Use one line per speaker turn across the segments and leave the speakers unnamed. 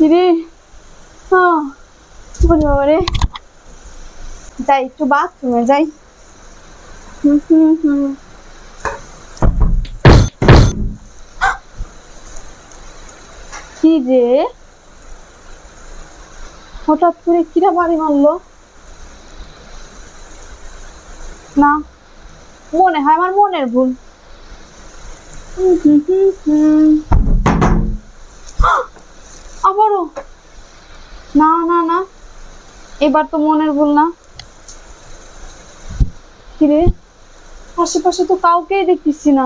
কিরে বলি বাবা রে, যাই একটু বাথরুমে যাই। কি রে, হঠাৎ করে কিরা বাড়ি মারলো? না, মনে হয় আমার মনের ভুল। আবারও না না না, এবার তো মনের ভুল না। কিরে, আশেপাশে তো কাউকেই দেখতেছি না।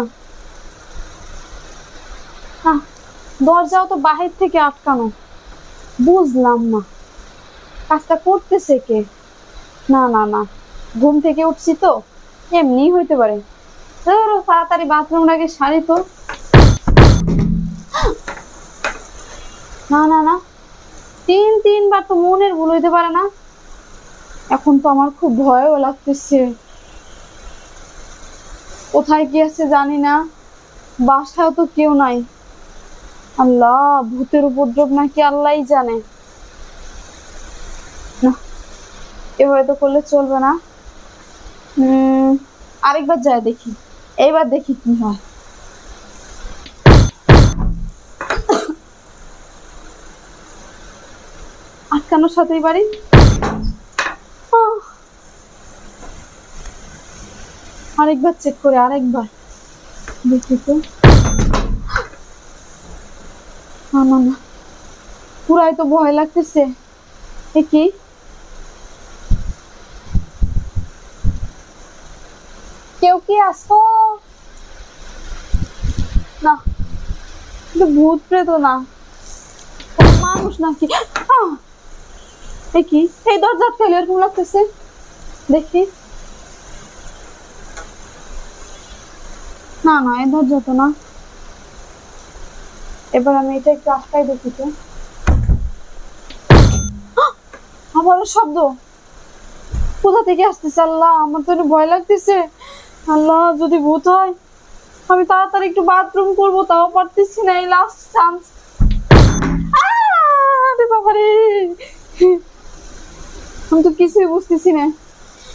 দরজাও তো বাহির থেকে আটকানো, বুঝলাম না কাজটা করতেছে কে। না না না, ঘুম থেকে উঠছি তো, এমনি হইতে পারে। তাড়াতাড়ি বাথরুমটাকে সারি তো। না না না, তিনবার তো মনের ভুল হইতে পারে না। এখন তো আমার খুব ভয়ও লাগতেছে। কোথায় কি আছে জানি না, বাসায় তো কেউ নাই। আল্লাহ, ভূতের উপদ্রব নাকি আল্লাহই জানে। না, এভাবে তো করলে চলবে না। আরেকবার যাই দেখি, এইবার দেখি কি হয়। আটকানোর সাথেই বাড়ি। আরেকবার চেক করে, আরেকবার দেখি তো। না না না, পুরাই তো ভয় লাগতেছে। এ কি, কেউ কি আসো? না, ভূত প্রেত না, মানুষ নাকি? এ কি, এই দরজা আটকালে এরকম লাগতেছে। দেখি, না না, এই দরজা তো না। এবার আমি এটা একটু আটকাই দেখি তো। আবারও শব্দ, কোথা থেকে আসতেছে? আল্লাহ, আমার তো ভয় লাগতেছে। আল্লাহ, যদি ভূত হয়, আমি তাড়াতাড়ি একটু বাথরুম করবো, তাও পারতেছি না। এই লাস্ট চান্স। বাবারে, আমি তো কিছুই বুঝতেছি না।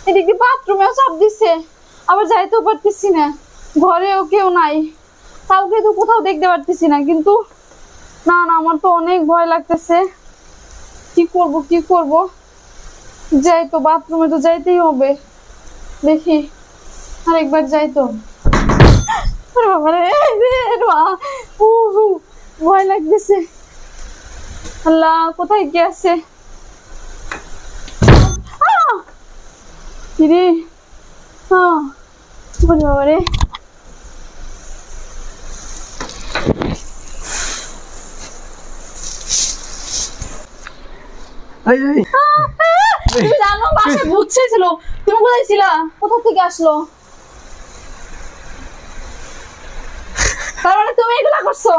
এদিকে বাথরুমেও চাপ দিচ্ছে, আবার যাইতেও পারতেছি না। ঘরেও কেউ নাই, কাউকে তো কোথাও দেখতে পারতেছি না। কিন্তু না না, আমার তো অনেক ভয় লাগতেছে। কি করব কি করব? যাই তো, বাথরুমে তো যাইতেই হবে। দেখি, আরেকবার যাই তো। ভয় লাগতেছে। আল্লাহ, কোথায় কি আছে? কিরে, বাবারে, তুমি জানো বাসায় ভূত ছিল? তুমি কোথায় ছিলা? কোথা থেকে আসলো? তার মানে তুমি এগুলা করছো?